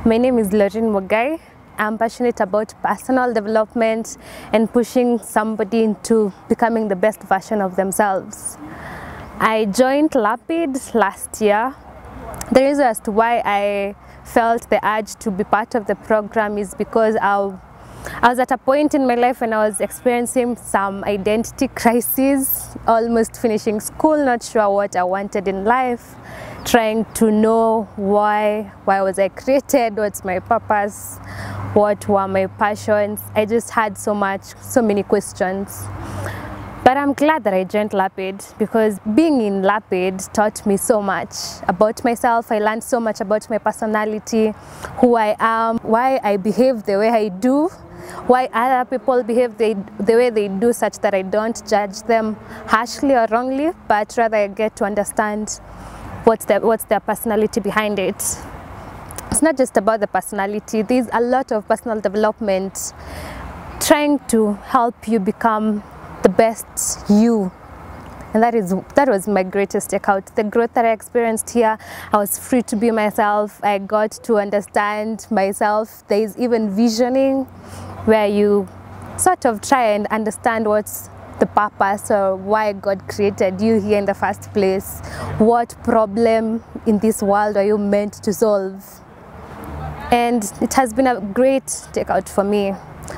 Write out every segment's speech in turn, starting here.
My name is Lorraine Mogai. I'm passionate about personal development and pushing somebody into becoming the best version of themselves. I joined LAPID last year. The reason as to why I felt the urge to be part of the program is because I was at a point in my life when I was experiencing some identity crisis, almost finishing school, not sure what I wanted in life, trying to know why was I created, what's my purpose, what were my passions. I just had so many questions. But I'm glad that I joined LAPID because being in LAPID taught me so much about myself. I learned so much about my personality, who I am, why I behave the way I do, why other people behave the way they do, such that I don't judge them harshly or wrongly, but rather I get to understand what's their personality behind it. It's not just about the personality. There's a lot of personal development trying to help you become the best you, and that was my greatest takeout. The growth that I experienced here, I was free to be myself. I got to understand myself. There is even visioning, where you sort of try and understand what's the purpose or why God created you here in the first place. What problem in this world are you meant to solve? And it has been a great takeout for me.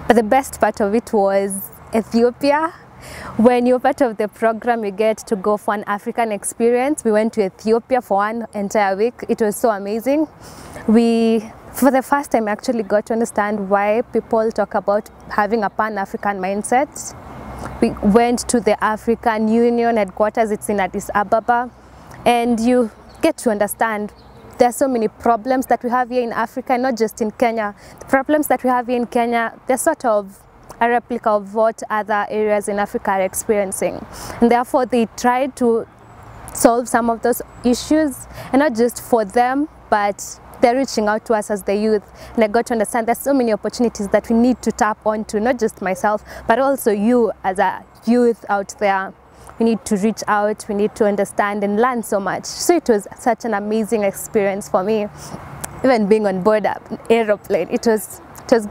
But the best part of it was Ethiopia. When you're part of the program, you get to go for an African experience. We went to Ethiopia for one entire week. It was so amazing. For the first time, actually got to understand why people talk about having a Pan-African mindset. We went to the African Union headquarters. It's in Addis Ababa, and you get to understand there are so many problems that we have here in Africa, not just in Kenya. The problems that we have here in Kenya, they're sort of a replica of what other areas in Africa are experiencing, and therefore they try to solve some of those issues, and not just for them, but they're reaching out to us as the youth. And I got to understand there's so many opportunities that we need to tap onto, not just myself, but also you as a youth out there. We need to reach out, we need to understand and learn so much. So it was such an amazing experience for me. Even being on board an aeroplane, it was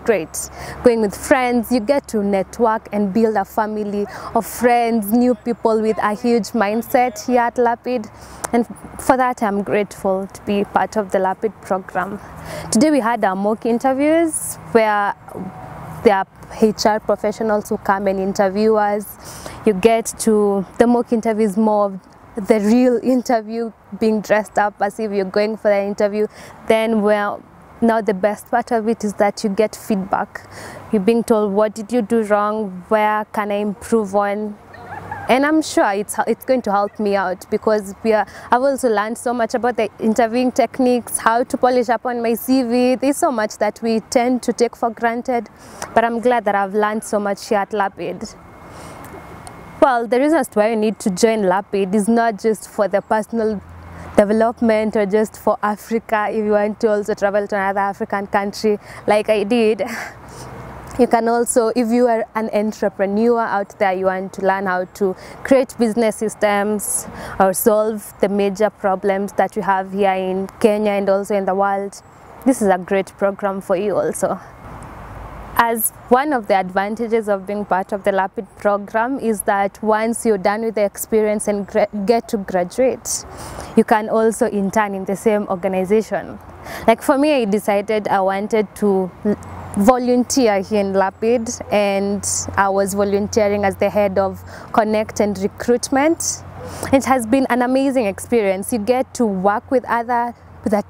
great. Going with friends, you get to network and build a family of friends, new people with a huge mindset here at LAPID. And for that, I'm grateful to be part of the LAPID program. Today we had our mock interviews where there are HR professionals who come and interview us. You get to, the mock interview is more of the real interview, being dressed up as if you're going for the interview. Then, well, now the best part of it is that you get feedback. You're being told, what did you do wrong? Where can I improve on? And I'm sure it's going to help me out, because I've also learned so much about the interviewing techniques, how to polish up on my CV. There's so much that we tend to take for granted, but I'm glad that I've learned so much here at LAPID. Well, the reasons why you need to join LAPID is not just for the personal development or just for Africa. If you want to also travel to another African country like I did, you can also, if you are an entrepreneur out there, you want to learn how to create business systems or solve the major problems that you have here in Kenya and also in the world, this is a great program for you also. As one of the advantages of being part of the LAPID program is that once you're done with the experience and get to graduate, you can also intern in the same organization. Like for me, I decided I wanted to volunteer here in LAPID, and I was volunteering as the head of Connect and Recruitment. It has been an amazing experience. You get to work with a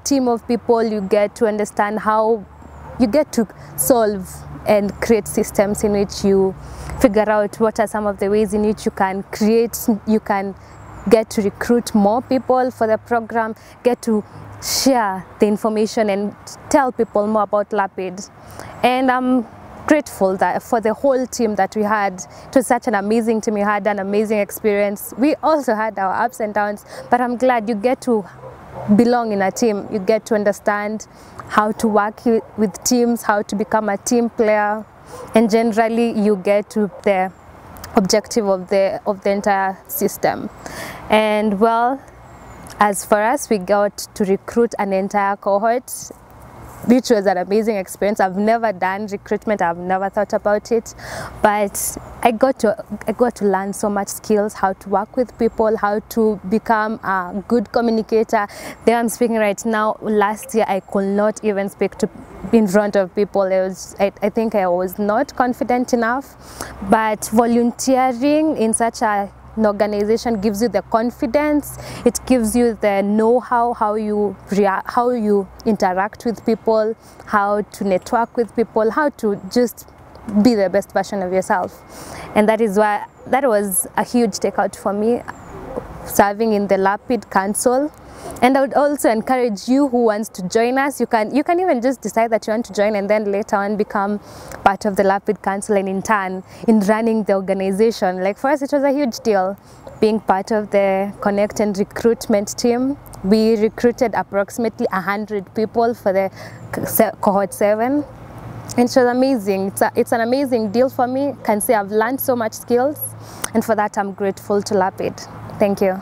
team of people. You get to understand how you get to solve and create systems in which you figure out what are some of the ways in which you can get to recruit more people for the program, get to share the information and tell people more about LAPID. And I'm grateful that for the whole team that we had. It was such an amazing team. We had an amazing experience. We also had our ups and downs, but I'm glad you get to belong in a team. You get to understand how to work with teams, how to become a team player, and generally you get to the objective of the entire system. And well, as for us, we got to recruit an entire cohort which was an amazing experience. I've never done recruitment, I've never thought about it, but I got to learn so much skills, how to work with people, how to become a good communicator. There I'm speaking right now. Last year I could not even speak in front of people. I think I was not confident enough, but volunteering in such an organization gives you the confidence, it gives you the know-how, how you interact with people, how to network with people, how to just be the best version of yourself. And that was a huge takeout for me, serving in the LAPID Council. And I would also encourage you who wants to join us. You can even just decide that you want to join and then later on become part of the LAPID Council, and in turn in running the organization. Like for us, it was a huge deal being part of the Connect and recruitment team. We recruited approximately 100 people for the cohort 7. And it was amazing. It's an amazing deal for me. I can say I've learned so much skills, and for that I'm grateful to LAPID. Thank you.